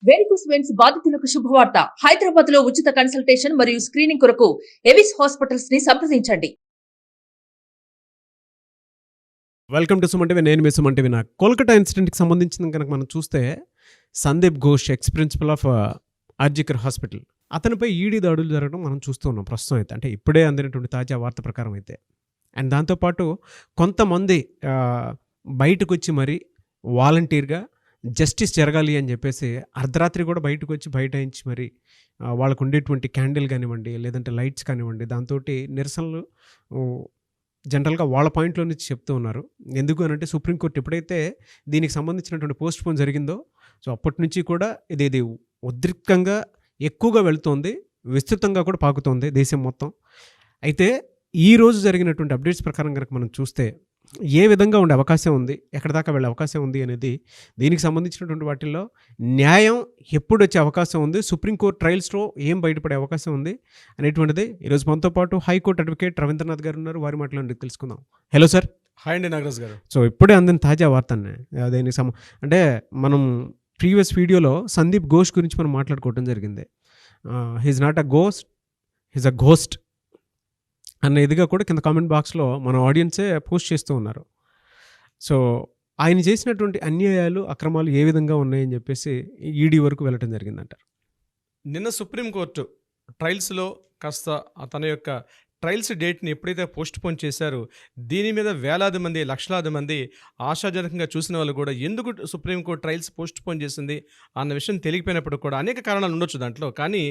Varicose veins బాధితులకు శుభవార్త. హైదరాబాద్ లో ఉచిత కన్సల్టేషన్ మరియు స్క్రీనింగ్ కొరకు ఎవిస్ హాస్పిటల్స్ ని సంప్రదించండి. Welcome to Suman TV. నేను మీ సుమన్ టీవీ. కోల్కతా ఇన్సిడెంట్కి సంబంధించిన కనుక మనం చూస్తే Sandeep Ghosh ex principal of RG Kar hospital, అతనిపై ఈడీ దాడులు జరగడం మనం చూస్తూ ఉన్నాం ప్రస్తుతం అయితే. అంటే ఇప్పుడే అందినటువంటి తాజా వార్త ప్రకారం అయితే. అండ్ దాంతోపాటు కొంతమంది బయటకు వచ్చి మరి వాలంటీర్గా జస్టిస్ జరగాలి అని చెప్పేసి అర్ధరాత్రి కూడా బయటకు వచ్చి బయటాయించి మరి వాళ్ళకు ఉండేటువంటి క్యాండిల్ కానివ్వండి, లేదంటే లైట్స్ కానివ్వండి, దాంతో నిరసనలు జనరల్గా వాళ్ళ పాయింట్లో నుంచి చెప్తూ ఉన్నారు. ఎందుకు అనంటే సుప్రీంకోర్టు ఎప్పుడైతే దీనికి సంబంధించినటువంటి పోస్ట్ పోన్ జరిగిందో సో అప్పటి నుంచి కూడా ఇది ఉద్రిక్తంగా ఎక్కువగా వెళుతోంది, విస్తృతంగా కూడా పాకుతోంది దేశం మొత్తం. అయితే ఈరోజు జరిగినటువంటి అప్డేట్స్ ప్రకారం కనుక మనం చూస్తే ఏ విధంగా ఉండే అవకాశం ఉంది, ఎక్కడి దాకా వెళ్ళే అవకాశం ఉంది అనేది, దీనికి సంబంధించినటువంటి వాటిల్లో న్యాయం ఎప్పుడు వచ్చే అవకాశం ఉంది, సుప్రీంకోర్టు ట్రయల్స్లో ఏం బయటపడే అవకాశం ఉంది అనేటువంటిది ఈరోజు మనతో పాటు హైకోర్టు అడ్వకేట్ రవీంద్రనాథ్ గారు ఉన్నారు. వారి మాటలు తెలుసుకుందాం. Hello sir. హాయ్ అండి నాగరాజ్ గారు. సో ఇప్పుడే అందిన తాజా వార్త దీనికి అంటే మనం ప్రీవియస్ వీడియోలో సందీప్ ఘోష్ గురించి మనం మాట్లాడుకోవడం జరిగింది. He's not a ghost, he's a ghost అన్న ఇదిగా కూడా కింద కామెంట్ బాక్స్లో మన ఆడియన్సే పోస్ట్ చేస్తూ ఉన్నారు. సో ఆయన చేసినటువంటి అన్యాయాలు, అక్రమాలు ఏ విధంగా ఉన్నాయని చెప్పేసి ఈడీ వరకు వెళ్ళటం జరిగిందంటారు. నిన్న సుప్రీంకోర్టు ట్రయల్స్లో కాస్త తన యొక్క ట్రయల్స్ డేట్ని ఎప్పుడైతే పోస్ట్ పోన్ చేశారో దీని మీద వేలాది మంది, లక్షలాది మంది ఆశాజనకంగా చూసిన వాళ్ళు కూడా ఎందుకు సుప్రీంకోర్టు ట్రయల్స్ పోస్ట్ పోన్ చేసింది అన్న విషయం తెలియపోయినప్పుడు కూడా అనేక కారణాలు ఉండొచ్చు దాంట్లో. కానీ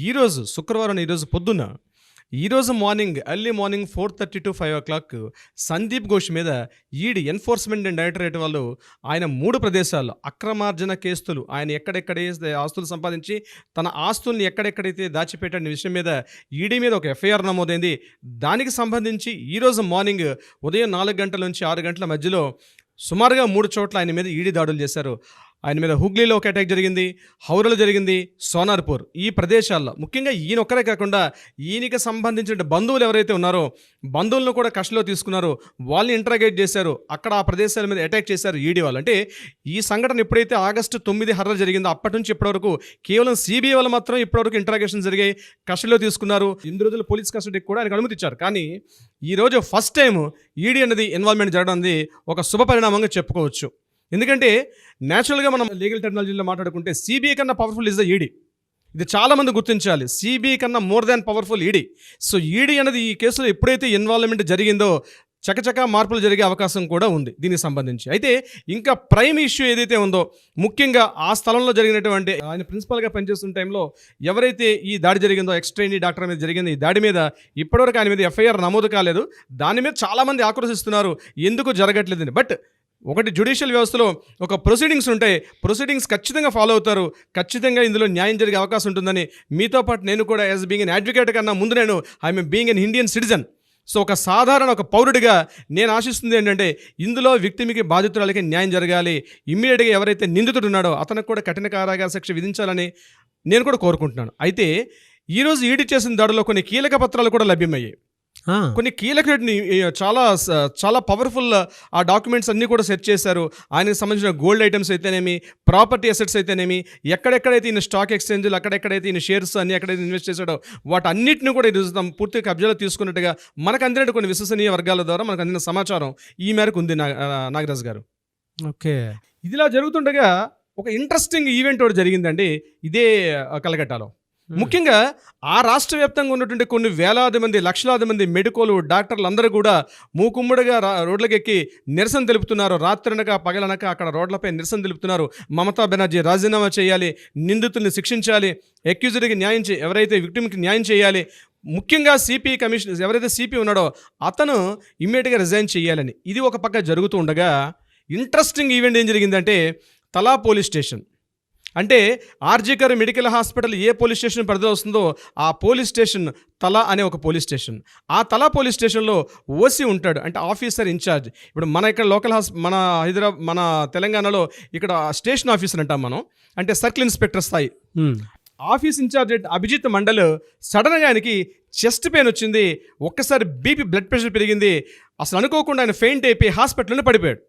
ఈరోజు శుక్రవారం, ఈరోజు morning, early morning 4:30 to 5 o'clock Sandeep Ghosh మీద ఈడీ ఎన్ఫోర్స్మెంట్ అండ్ డైరెక్టరేట్ వాళ్ళు ఆయన 3 ప్రదేశాల్లో అక్రమార్జన కేసులు, ఆయన ఎక్కడెక్కడే ఆస్తులు సంపాదించి తన ఆస్తుల్ని ఎక్కడెక్కడైతే దాచిపెట్టిన విషయం మీద ఈడీ మీద ఒక ఎఫ్ఐఆర్ నమోదైంది. దానికి సంబంధించి ఈరోజు మార్నింగ్ ఉదయం 4 గంటల నుంచి 6 గంటల మధ్యలో సుమారుగా 3 చోట్ల ఆయన మీద ఈడీ దాడులు చేశారు. ఆయన మీద హుగ్లీలో ఒక అటాక్ జరిగింది, హౌరాలో జరిగింది, సోనార్పూర్, ఈ ప్రదేశాల్లో ముఖ్యంగా ఈయన ఒక్కరే కాకుండా ఈయనకి సంబంధించిన బంధువులు ఎవరైతే ఉన్నారో బంధువులను కూడా కస్టడీలో తీసుకున్నారు, వాళ్ళని ఇంటరాగేట్ చేశారు, అక్కడ ఆ ప్రదేశాల మీద అటాక్ చేశారు ఈడీ వాళ్ళు. అంటే ఈ సంఘటన ఎప్పుడైతే ఆగస్టు 9 హర్ర జరిగిందో అప్పటి నుంచి ఇప్పటివరకు కేవలం సిబిఐ వాళ్ళు మాత్రం ఇప్పటివరకు ఇంటరాగేషన్ జరిగాయి, కస్టడీలో తీసుకున్నారు. 8 రోజులు పోలీస్ కస్టడీకి కూడా ఆయనకు అనుమతి ఇచ్చారు. కానీ ఈరోజు ఫస్ట్ టైం ఈడీ అనేది ఇన్వాల్వ్మెంట్ జరగడం అనేది ఒక శుభ పరిణామంగా చెప్పుకోవచ్చు. ఎందుకంటే న్యాచురల్గా మనం లీగల్ టెక్నాలజీలో మాట్లాడుకుంటే సిబిఐ కన్నా పవర్ఫుల్ ఇస్ ద ఈడీ. ఇది చాలామంది గుర్తించాలి. సిబిఐ కన్నా more than powerful ED. So ED అనేది ఈ కేసులో ఎప్పుడైతే ఇన్వాల్వ్మెంట్ జరిగిందో చకచకా మార్పులు జరిగే అవకాశం కూడా ఉంది దీనికి సంబంధించి. అయితే ఇంకా ప్రైమ్ ఇష్యూ ఏదైతే ఉందో, ముఖ్యంగా ఆ స్థలంలో జరిగినటువంటి ఆయన ప్రిన్సిపల్గా పనిచేస్తున్న టైంలో ఎవరైతే ఈ దాడి జరిగిందో, ఎక్స్-ట్రైనీ డాక్టర్ మీద జరిగింది ఈ దాడి మీద ఇప్పటివరకు ఆయన మీద ఎఫ్ఐఆర్ నమోదు కాలేదు. దాని మీద చాలామంది ఆక్రోశిస్తున్నారు ఎందుకు జరగట్లేదని. బట్ ఒకటి, జ్యుడిషియల్ వ్యవస్థలో ఒక ప్రొసీడింగ్స్ ఉంటాయి, ప్రొసీడింగ్స్ ఖచ్చితంగా ఫాలో అవుతారు, ఖచ్చితంగా ఇందులో న్యాయం జరిగే అవకాశం ఉంటుందని మీతో పాటు నేను కూడా యాజ్ బీయింగ్ ఎన్ అడ్వకేట్ కన్నా ముందు నేను I'm being an Indian citizen. So ఒక సాధారణ ఒక పౌరుడిగా నేను ఆశిస్తుంది ఏంటంటే ఇందులో విక్టిమ్కి, బాధితురాలకి న్యాయం జరగాలి. ఇమ్మీడియట్గా ఎవరైతే నిందితుడు ఉన్నాడో అతనికి కూడా కఠిన కారాగార శిక్ష విధించాలని నేను కూడా కోరుకుంటున్నాను. అయితే ఈరోజు ఈడీ చేసిన దాడిలో కొన్ని కీలక పత్రాలు కూడా లభ్యమయ్యాయి. కొన్ని కీలక చాలా పవర్ఫుల్ ఆ డాక్యుమెంట్స్ అన్నీ కూడా సెర్చ్ చేశారు. ఆయనకు సంబంధించిన గోల్డ్ ఐటమ్స్ అయితేనేమి, ప్రాపర్టీ అసెట్స్ అయితేనేమి, ఎక్కడెక్కడైతే ఈయన స్టాక్ ఎక్స్చేంజ్లు, అక్కడెక్కడైతే ఈయన షేర్స్ అన్ని ఎక్కడైతే ఇన్వెస్ట్ చేశాడో వాటన్నిటిని కూడా ఈరోజు పూర్తిగా కబ్జాలో తీసుకున్నట్టుగా మనకు అందినట్టు కొన్ని విశ్వసనీయ వర్గాల ద్వారా మనకు అందిన సమాచారం ఈ మేరకు ఉంది. నాగరాజ్ గారు, ఓకే, ఇదిలా జరుగుతుండగా ఒక ఇంట్రెస్టింగ్ ఈవెంట్ ఒకటి జరిగిందండి ఇదే కలకట్టాలో. ముఖ్యంగా ఆ రాష్ట్ర వ్యాప్తంగా ఉన్నటువంటి కొన్ని వేలాది మంది, లక్షలాది మంది మెడికోలు, డాక్టర్లు అందరూ కూడా మూకుమ్మడిగా రోడ్లకెక్కి నిరసన తెలుపుతున్నారు. రాత్రనక పగలనక అక్కడ రోడ్లపై నిరసన తెలుపుతున్నారు. మమతా బెనర్జీ రాజీనామా చేయాలి, నిందితుల్ని శిక్షించాలి, అక్యూజ్డ్కి న్యాయం ఎవరైతే విక్టిమ్కి న్యాయం చేయాలి, ముఖ్యంగా సిపి కమిషనర్ ఎవరైతే సిపి ఉన్నాడో అతను ఇమ్మీడియట్గా రిజైన్ చేయాలని ఇది ఒక పక్క జరుగుతూ ఉండగా ఇంట్రెస్టింగ్ ఈవెంట్ ఏం జరిగిందంటే తలా పోలీస్ స్టేషన్, అంటే ఆర్జికర్ మెడికల్ హాస్పిటల్ ఏ పోలీస్ స్టేషన్ పరిధిలో వస్తుందో ఆ పోలీస్ స్టేషన్ తలా అనే ఒక పోలీస్ స్టేషన్. ఆ తలా పోలీస్ స్టేషన్లో ఓసీ ఉంటాడు, అంటే ఆఫీసర్ ఇన్ఛార్జ్. ఇప్పుడు మన ఇక్కడ లోకల్ మన హైదరాబాద్, మన తెలంగాణలో ఇక్కడ స్టేషన్ ఆఫీసర్ అంటాం మనం, అంటే సర్కిల్ ఇన్స్పెక్టర్ స్థాయి ఆఫీస్ ఇన్ఛార్జ్ అభిజిత్ మండల్ సడన్గా ఆయనకి చెస్ట్ పెయిన్ వచ్చింది. ఒక్కసారి బీపీ, బ్లడ్ ప్రెషర్ పెరిగింది. అసలు అనుకోకుండా ఆయన ఫెయింట్ అయిపోయి హాస్పిటల్లోనే పడిపోయాడు.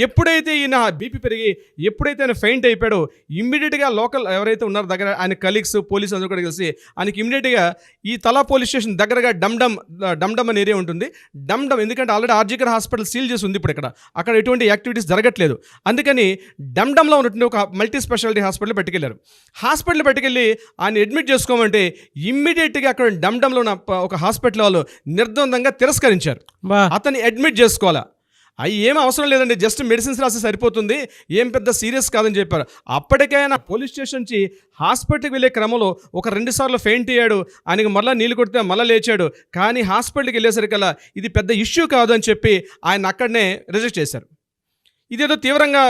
ఎప్పుడైతే ఈయన బీపీ పెరిగి ఎప్పుడైతే ఆయన ఫెయింట్ అయిపోయాడో ఇమ్మీడియట్గా లోకల్ ఎవరైతే ఉన్నారో దగ్గర ఆయన కలీగ్స్ పోలీసు అందరూ కూడా కలిసి ఆయనకి ఇమ్మీడియట్గా ఈ తలా పోలీస్ స్టేషన్ దగ్గరగా డమ్డమ్ అనే ఏరియా ఉంటుంది. డమ్డమ్ ఎందుకంటే ఆల్రెడీ ఆర్జికర్ హాస్పిటల్ సీల్ చేసి ఉంది ఇప్పుడు అక్కడ ఎటువంటి యాక్టివిటీస్ జరగట్లేదు. అందుకని డమ్డమ్లో ఉన్నటువంటి ఒక మల్టీ స్పెషాలిటీ హాస్పిటల్ పట్టుకెళ్ళారు. హాస్పిటల్ పట్టుకెళ్ళి ఆయన అడ్మిట్ చేసుకోమంటే ఇమ్మీడియట్గా అక్కడ డమ్డమ్లో ఉన్న ఒక హాస్పిటల్ వాళ్ళు నిర్ద్వందంగా తిరస్కరించారు. అతన్ని అడ్మిట్ చేసుకోవాలా, అవి ఏం అవసరం లేదండి, జస్ట్ మెడిసిన్స్ రాసి సరిపోతుంది, ఏం పెద్ద సీరియస్ కాదని చెప్పారు. అప్పటికైనా పోలీస్ స్టేషన్ నుంచి హాస్పిటల్కి వెళ్ళే క్రమంలో ఒక 2 సార్లు ఫెయింట్ అయ్యాడు. ఆయనకి మళ్ళీ నీళ్ళు కొడితే మళ్ళీ లేచాడు. కానీ హాస్పిటల్కి వెళ్ళేసరికల్లా ఇది పెద్ద ఇష్యూ కాదు అని చెప్పి ఆయన అక్కడనే రిజెక్ట్ చేశారు. ఇదేదో తీవ్రంగా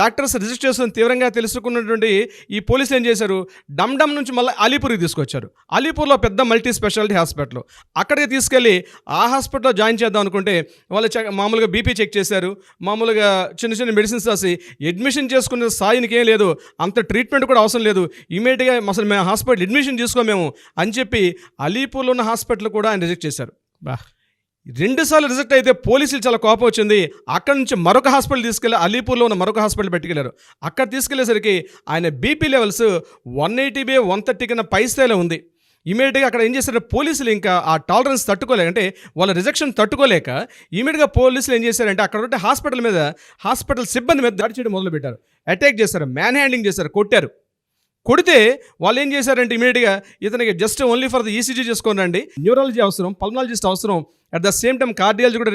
డాక్టర్స్ రిజెక్ట్ చేస్తున్న తీవ్రంగా తెలుసుకున్నటువంటి ఈ పోలీసులు ఏం చేశారు, డమ్డమ్ నుంచి మళ్ళీ అలీపూర్కి తీసుకొచ్చారు. అలీపూర్లో పెద్ద మల్టీ స్పెషాలిటీ హాస్పిటల్, అక్కడికి తీసుకెళ్ళి ఆ హాస్పిటల్లో జాయిన్ చేద్దాం అనుకుంటే వాళ్ళు మామూలుగా బీపీ చెక్ చేశారు, మామూలుగా చిన్న చిన్న మెడిసిన్స్ రాసి అడ్మిషన్ చేసుకునే స్థాయికి ఏం లేదు, అంత ట్రీట్మెంట్ కూడా అవసరం లేదు, ఇమీడియట్గా అసలు మేము హాస్పిటల్ అడ్మిషన్ చేసుకోమేము అని చెప్పి అలీపూర్లో ఉన్న హాస్పిటల్ కూడా ఆయన రిజెక్ట్ చేశారు. 2 సార్లు రిజెక్ట్ అయితే పోలీసులు చాలా కోపం వచ్చింది. అక్కడి నుంచి మరొక హాస్పిటల్ తీసుకెళ్ళి అలీపూర్లో ఉన్న మరొక హాస్పిటల్ పెట్టుకెళ్ళారు. అక్కడ తీసుకెళ్లేసరికి ఆయన బీపీ లెవెల్స్ 180/130 కన్నా పై స్థాయిలో ఉంది. ఇమీడియట్గా అక్కడ ఏం చేశారు పోలీసులు, ఇంకా ఆ టాలరెన్స్ తట్టుకోలేక, అంటే వాళ్ళ రిజెక్షన్ తట్టుకోలేక ఇమీడియట్గా పోలీసులు ఏం చేశారంటే అక్కడ ఉంటే హాస్పిటల్ సిబ్బంది మీద దాడి చేయడం మొదలుపెట్టారు. అటాక్ చేశారు, మ్యాన్ హ్యాండింగ్ చేశారు, కొడితే వాళ్ళు ఏం చేశారంటే ఇమీడియట్గా ఇతనికి just only for the ECG చేసుకొని రండి, న్యూరాలజీ అవసరం, పల్మనాలజిస్ట్ అవసరం, at the same time cardiology కూడా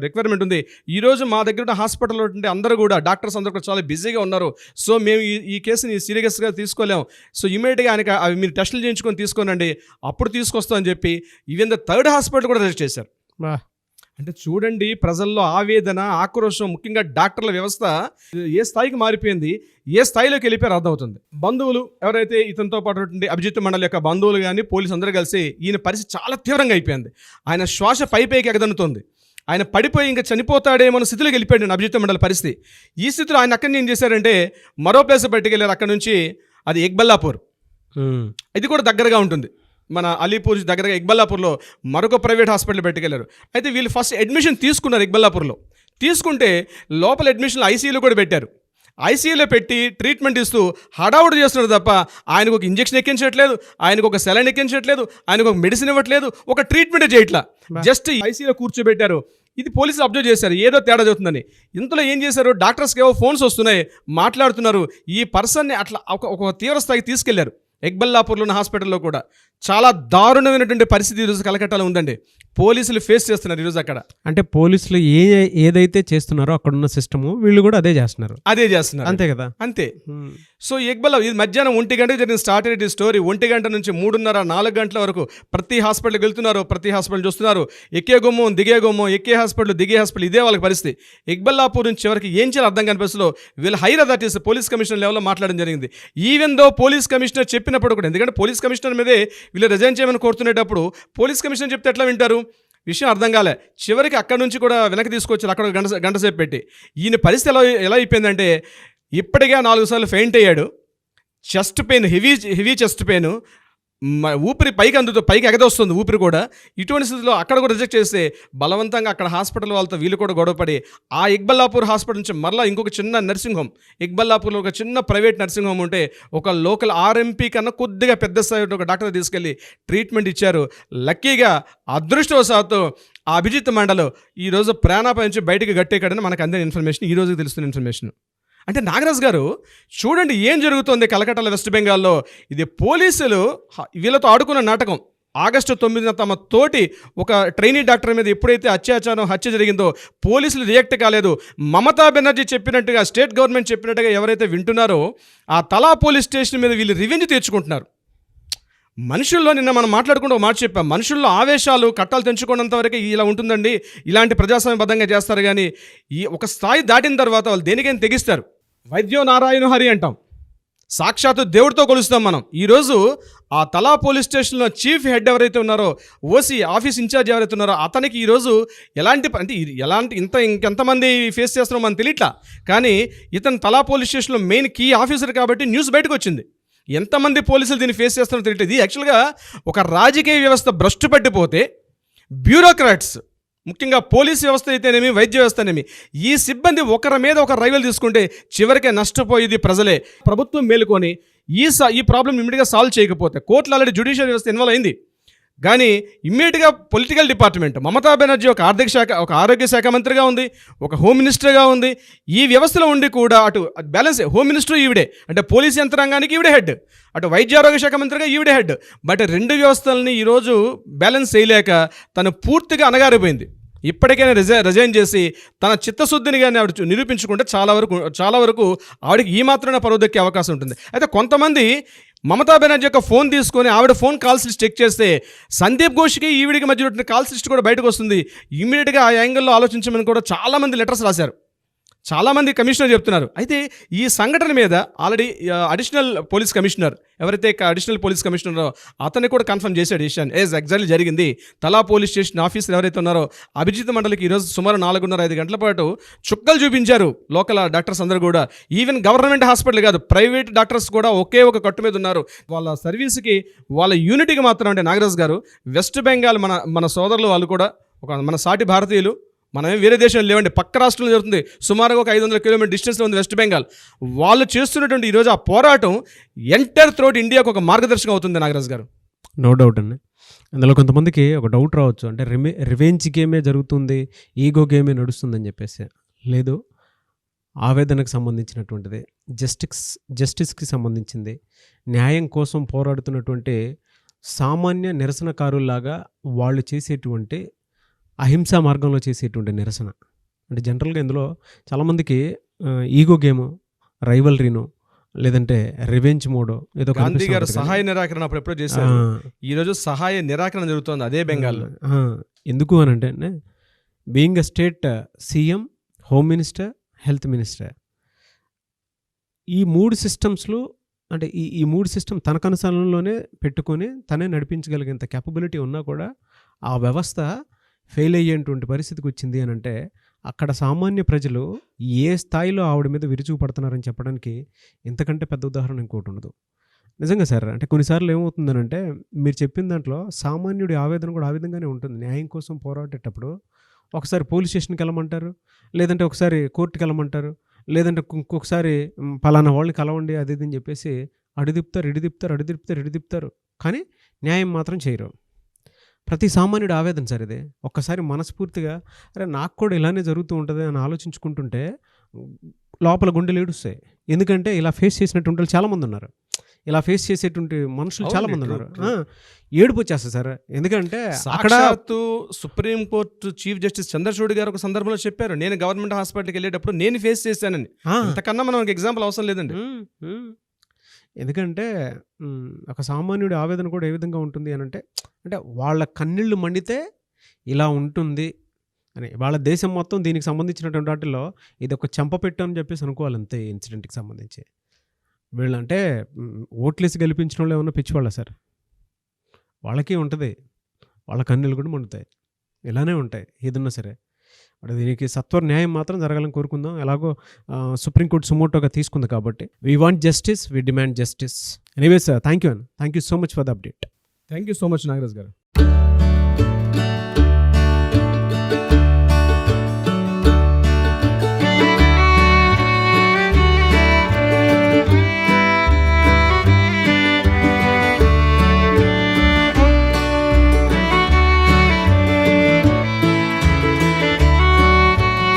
రిక్వైర్మెంట్ ఉంది. ఈరోజు మా దగ్గర ఉన్న హాస్పిటల్లో ఉంటే అందరూ కూడా డాక్టర్స్ అందరూ కూడా చాలా బిజీగా ఉన్నారు, సో మేము ఈ కేసుని సీరియస్గా తీసుకోలేము, సో ఇమీడియట్గా ఆయనకి అవి మీరు టెస్టులు చేయించుకొని తీసుకోనండి, అప్పుడు తీసుకొస్తాం అని చెప్పి ఈవెన్ ద 3rd హాస్పిటల్ కూడా రిజిస్టర్ చేశారు. అంటే చూడండి, ప్రజల్లో ఆవేదన, ఆక్రోశం, ముఖ్యంగా డాక్టర్ల వ్యవస్థ ఏ స్థాయికి మారిపోయింది, ఏ స్థాయిలోకి వెళ్ళిపోయారు అర్థమవుతుంది. బంధువులు ఎవరైతే ఇతనితో పాటు అభిజిత్ మండల్ యొక్క బంధువులు కానీ పోలీసు అందరూ కలిసి ఈయన పరిస్థితి చాలా తీవ్రంగా అయిపోయింది. ఆయన శ్వాస పైకి ఎగదన్నుతోంది, ఆయన పడిపోయి ఇంకా చనిపోతాడేమో స్థితిలోకి వెళ్ళిపోయాడు అభిజిత్ మండల్ పరిస్థితి. ఈ స్థితిలో ఆయన అక్కడి నుంచి ఏం చేశారంటే మరో ప్లేస్ బయటకెళ్ళారు. అక్కడ నుంచి అది ఎగ్బల్లాపూర్, ఇది కూడా దగ్గరగా ఉంటుంది, మన అలీపూర్ దగ్గరగా ఎగ్బల్లాపూర్లో మరొక ప్రైవేట్ హాస్పిటల్ పెట్టుకెళ్ళారు. అయితే వీళ్ళు ఫస్ట్ అడ్మిషన్ తీసుకున్నారు ఎగ్బల్లాపూర్లో. తీసుకుంటే లోపల అడ్మిషన్లో ఐసీయూలో కూడా పెట్టారు. ఐసీయూలో పెట్టి ట్రీట్మెంట్ ఇస్తూ హడావుడు చేస్తున్నారు తప్ప ఆయనకు ఒక ఇంజెక్షన్ ఎక్కించట్లేదు, ఆయనకు ఒక సెలైన్ ఎక్కించట్లేదు, ఆయనకు ఒక మెడిసిన్ ఇవ్వట్లేదు, ఒక ట్రీట్మెంటే చేయట్లా, జస్ట్ ఐసీయూలో కూర్చోబెట్టారు. ఇది పోలీసులు అబ్జర్వ్ చేశారు, ఏదో తేడా జరుగుతుందని. ఇంతలో ఏం చేశారు, డాక్టర్స్కి ఏవో ఫోన్స్ వస్తున్నాయి, మాట్లాడుతున్నారు. ఈ పర్సన్ని అట్లా ఒక తీవ్ర స్థాయికి తీసుకెళ్లారు. ఎగ్బల్లాపూర్లో ఉన్న హాస్పిటల్లో కూడా చాలా దారుణమైనటువంటి పరిస్థితి ఈరోజు కలకట్టాలో ఉందండి. పోలీసులు ఫేస్ చేస్తున్నారు ఈరోజు అక్కడ. అంటే పోలీసులు ఏదైతే చేస్తున్నారో అక్కడ ఉన్న సిస్టము వీళ్ళు కూడా అదే చేస్తున్నారు, అంతే కదా, అంతే. సో ఎగ్బల్లా ఇది మధ్యాహ్నం 1 గంటకి జరిగిన స్టార్ట్ అయ్యే స్టోరీ. 1 గంట నుంచి 3:30-4 గంటల వరకు ప్రతి హాస్పిటల్కి వెళ్తున్నారు, ప్రతి హాస్పిటల్ చూస్తున్నారు, ఎక్కే గుమ్మం దిగే గుమ్మం, ఎక్కే హాస్పిటల్ దిగే హాస్పిటల్, ఇదే వాళ్ళకి పరిస్థితి. ఎగ్బల్లాపూర్ నుంచి చివరికి ఏం చేయాలి అర్థం కాని పరిస్థితిలో వీళ్ళు హైర్ అథారిటీస్ పోలీస్ కమిషనర్ లెవెల్లో మాట్లాడడం జరిగింది. ఈవెన్ దో పోలీస్ కమిషనర్ చెప్పినప్పుడు కూడా, ఎందుకంటే పోలీస్ కమిషనర్ మీదే వీళ్ళు రిజైన్ చేయమని కోరుతునేటప్పుడు పోలీస్ కమిషనర్ చెప్తే ఎట్లా వింటారు, విషయం అర్థం కాలే. చివరికి అక్కడ నుంచి కూడా వెనక్కి తీసుకొచ్చారు, అక్కడ గంట సేపు పెట్టి. ఈయన పరిస్థితి ఎలా అయిపోయిందంటే ఇప్పటికే 4 సార్లు ఫెయింట్ అయ్యాడు, chest pain, heavy chest pain, ఊపిరి పైకి ఎగదొస్తుంది ఊపిరి కూడా. ఇటువంటి స్థితిలో అక్కడ కూడా రిజెక్ట్ చేస్తే బలవంతంగా అక్కడ హాస్పిటల్ వాళ్ళతో వీళ్ళు కూడా గొడవపడి ఆ ఎగ్బల్లాపూర్ హాస్పిటల్ నుంచి మరలా ఇంకొక చిన్న నర్సింగ్ హోమ్, ఎగ్బల్లాపూర్లో ఒక చిన్న ప్రైవేట్ నర్సింగ్ హోమ్ ఉంటే ఒక లోకల్ ఆర్ఎంపీ కన్నా కొద్దిగా పెద్ద స్థాయి ఒక డాక్టర్ తీసుకెళ్ళి ట్రీట్మెంట్ ఇచ్చారు. లక్కీగా అదృష్టవశాత్తు ఆ అభిజిత్ మండల్ ఈరోజు ప్రాణాపాయం నుంచి బయటికి గట్టేకాడని మనకు అందిన ఇన్ఫర్మేషన్, ఈ రోజుకి తెలుస్తున్న ఇన్ఫర్మేషన్. అంటే నాగరాజు గారు చూడండి ఏం జరుగుతుంది కలకట్టాలో, వెస్ట్ బెంగాల్లో. ఇది పోలీసులు వీళ్ళతో ఆడుకున్న నాటకం. ఆగస్టు 9న తమ తోటి ఒక ట్రైనీ డాక్టర్ మీద ఎప్పుడైతే హత్య జరిగిందో పోలీసులు రియాక్ట్ కాలేదు. మమతా బెనర్జీ చెప్పినట్టుగా, స్టేట్ గవర్నమెంట్ చెప్పినట్టుగా ఎవరైతే వింటున్నారో ఆ తలా పోలీస్ స్టేషన్ మీద వీళ్ళు రివెంజ్ తీర్చుకుంటున్నారు. మనుషుల్లో నిన్న మనం మాట్లాడుకుంటూ ఒక మాట చెప్పాం, మనుషుల్లో ఆవేశాలు కట్టాలు తెంచుకున్నంత వరకు ఇలా ఉంటుందండి, ఇలాంటి ప్రజాస్వామ్యబద్ధంగా చేస్తారు. కానీ ఈ ఒక స్థాయి దాటిన తర్వాత వాళ్ళు దేనికైనా తెగిస్తారు. వైద్యో నారాయణ హరి అంటాం, సాక్షాత్తు దేవుడితో కొలుస్తాం మనం. ఈరోజు ఆ తలా పోలీస్ స్టేషన్లో చీఫ్ హెడ్ ఎవరైతే ఉన్నారో, ఓసీ ఆఫీస్ ఇన్ఛార్జ్ ఎవరైతే ఉన్నారో అతనికి ఈరోజు ఇంకెంతమంది ఫేస్ చేస్తున్నారో మనం తెలియట్లా. కానీ ఇతను తలా పోలీస్ స్టేషన్లో మెయిన్ కీ ఆఫీసర్ కాబట్టి న్యూస్ బయటకు వచ్చింది. ఎంతమంది పోలీసులు దీన్ని ఫేస్ చేస్తున్నారో తెలియట్లేదు. ఇది యాక్చువల్గా ఒక రాజకీయ వ్యవస్థ భ్రష్టు పట్టిపోతే బ్యూరోక్రాట్స్, ముఖ్యంగా పోలీస్ వ్యవస్థ అయితేనేమి, వైద్య వ్యవస్థ అనేమి, ఈ సిబ్బంది ఒకరి మీద ఒక రైవల్ తీసుకుంటే చివరికే నష్టపోయేది ప్రజలే. ప్రభుత్వం మేలుకొని ఈ ప్రాబ్లం ఇమ్మీడియట్గా సాల్వ్ చేయకపోతే, కోర్టులో ఆల్రెడీ జ్యుడిషియల్ వ్యవస్థ ఇన్వాల్వ్ అయింది, కానీ ఇమ్మీడియట్గా పొలిటికల్ డిపార్ట్మెంట్ మమతా బెనర్జీ ఒక ఆరోగ్య శాఖ మంత్రిగా ఉంది, ఒక హోమ్ మినిస్టర్గా ఉంది. ఈ వ్యవస్థలో ఉండి కూడా అటు బ్యాలెన్స్, హోమ్ మినిస్టర్ ఈవిడే, అంటే పోలీస్ యంత్రాంగానికి ఈవిడే హెడ్, అటు వైద్య ఆరోగ్య శాఖ మంత్రిగా ఈవిడే హెడ్. బట్ రెండు వ్యవస్థలని ఈరోజు బ్యాలెన్స్ చేయలేక తను పూర్తిగా అణగారిపోయింది. ఇప్పటికైనా రిజైన్ చేసి తన చిత్తశుద్ధిని కానీ ఆవిడ నిరూపించుకుంటే చాలా వరకు ఆవిడకి ఈ మాత్రమే పరువు దక్కే అవకాశం ఉంటుంది. అయితే కొంతమంది మమతా బెనర్జీ యొక్క ఫోన్ తీసుకొని ఆవిడ ఫోన్ కాల్స్ లిస్ట్ చెక్ చేస్తే సందీప్ ఘోష్కి ఈవిడికి మధ్య ఉన్న కాల్స్ లిస్ట్ కూడా బయటకు వస్తుంది. ఇమ్మీడియట్గా ఆ యాంగిల్లో ఆలోచించమని కూడా చాలామంది లెటర్స్ రాశారు, చాలామంది కమిషనర్ చెప్తున్నారు. అయితే ఈ సంఘటన మీద ఆల్రెడీ అడిషనల్ పోలీస్ కమిషనర్ ఎవరైతే అడిషనల్ పోలీస్ కమిషనరో అతన్ని కూడా కన్ఫర్మ్ చేశాడు విషయాన్ని. ఎగ్జాక్ట్లీ జరిగింది. తలా పోలీస్ స్టేషన్ ఆఫీసర్ ఎవరైతే ఉన్నారో అభిజిత్ మండలికి ఈరోజు సుమారు 4:30-5 గంటల పాటు చుక్కలు చూపించారు లోకల్ డాక్టర్స్ అందరూ కూడా. ఈవెన్ గవర్నమెంట్ హాస్పిటల్ కాదు, ప్రైవేట్ డాక్టర్స్ కూడా ఒకే ఒక కట్టు మీద ఉన్నారు. వాళ్ళ సర్వీస్కి, వాళ్ళ యూనిటీకి మాత్రం, అంటే నాగరాజ్ గారు, వెస్ట్ బెంగాల్ మన సోదరులు వాళ్ళు కూడా మన సాటి భారతీయులు, మనమే వేరే దేశంలో లేవండి, పక్క రాష్ట్రంలో జరుగుతుంది, సుమారుగా ఒక 500 కిలోమీటర్ డిస్టెన్స్లో ఉంది వెస్ట్ బెంగాల్. వాళ్ళు చేస్తున్నటువంటి ఈరోజు ఆ పోరాటం ఎంటైర్ త్రోట్ ఇండియాకు ఒక మార్గదర్శకం అవుతుంది నాగరాజ్ గారు. నో డౌట్ అండి. అందులో కొంతమందికి ఒక డౌట్ రావచ్చు, అంటే రివెంజ్ గేమే జరుగుతుంది, ఈగో గేమే నడుస్తుందని చెప్పేసి. లేదు, ఆవేదనకు సంబంధించినటువంటిది, జస్టిస్కి సంబంధించింది, న్యాయం కోసం పోరాడుతున్నటువంటి సామాన్య నిరసనకారుల్లాగా వాళ్ళు చేసేటువంటి అహింసా మార్గంలో చేసేటువంటి నిరసన. అంటే జనరల్గా ఇందులో చాలామందికి ఈగో గేము, రైవల్రీను, లేదంటే రివెంజ్ మోడో ఏదో. గాంధీ గారు సహాయ నిరాకరణ అప్పుడు ఎప్పుడో చేశారు, ఈరోజు సహాయ నిరాకరణ జరుగుతుంది అదే బెంగాల్లో. ఎందుకు అని అంటే, being a state CM, home minister, health minister, ఈ 3 సిస్టమ్స్లో, అంటే ఈ 3 సిస్టమ్ తన కనుసరణలోనే పెట్టుకొని తనే నడిపించగలిగేంత క్యాపబిలిటీ ఉన్నా కూడా ఆ వ్యవస్థ ఫెయిల్ అయ్యేటువంటి పరిస్థితికి వచ్చింది అని అంటే, అక్కడ సామాన్య ప్రజలు ఏ స్థాయిలో ఆవిడ మీద విరుచుకుపడుతున్నారని చెప్పడానికి ఇంతకంటే పెద్ద ఉదాహరణ ఇంకోటి ఉండదు. నిజంగా సార్, అంటే కొన్నిసార్లు ఏమవుతుందనంటే, మీరు చెప్పిన దాంట్లో సామాన్యుడి ఆవేదన కూడా ఆ విధంగానే ఉంటుంది. న్యాయం కోసం పోరాడేటప్పుడు ఒకసారి పోలీస్ స్టేషన్కి వెళ్ళమంటారు, లేదంటే ఒకసారి కోర్టుకి వెళ్ళమంటారు, లేదంటే ఇంకొకసారి పలానా వాళ్ళని కలవండి అది ఇది అని చెప్పేసి అడిదిప్తారు, కానీ న్యాయం మాత్రం చేయరు. ప్రతి సామాన్యుడు ఆవేదన సార్ ఇది. ఒక్కసారి మనస్ఫూర్తిగా అరే నాకు కూడా ఇలానే జరుగుతూ ఉంటుంది అని ఆలోచించుకుంటుంటే లోపల గుండెలు ఏడుస్తాయి. ఎందుకంటే ఇలా ఫేస్ చేసినటువంటి చాలామంది ఉన్నారు, ఇలా ఫేస్ చేసేటువంటి మనుషులు చాలామంది ఉన్నారు. ఏడుపు వచ్చేస్తుంది సార్. ఎందుకంటే సాక్షాత్తు సుప్రీంకోర్టు చీఫ్ జస్టిస్ చంద్రచూడ్ గారు ఒక సందర్భంలో చెప్పారు, నేను గవర్నమెంట్ హాస్పిటల్కి వెళ్ళేటప్పుడు నేను ఫేస్ చేశానని. అంతకన్నా మనకి ఎగ్జాంపుల్ అవసరం లేదండి. ఎందుకంటే ఒక సామాన్యుడి ఆవేదన కూడా ఏ విధంగా ఉంటుంది అని అంటే వాళ్ళ కన్నీళ్లు మండితే ఇలా ఉంటుంది అని. వాళ్ళ దేశం మొత్తం దీనికి సంబంధించినటువంటి వాటిల్లో ఇది ఒక చెంపపెట్టు అని చెప్పేసి అనుకోవాలి అంతే. ఇన్సిడెంట్కి సంబంధించి వీళ్ళంటే ఓట్లేసి గెలిపించిన వాళ్ళు ఏమన్నా పిచ్చివాళ్ళ సార్? వాళ్ళకి ఉంటుంది, వాళ్ళ కన్నీళ్ళు కూడా మండుతాయి, ఇలానే ఉంటాయి ఏదన్నా సరే. అంటే దీనికి సత్వర న్యాయం మాత్రం జరగాలని కోరుకుందాం. ఎలాగో సుప్రీంకోర్టు సుమోటోగా తీసుకుంది కాబట్టి we want justice, we demand justice. Anyways thank you so much for the update. Thank you so much Nagaraj గారు.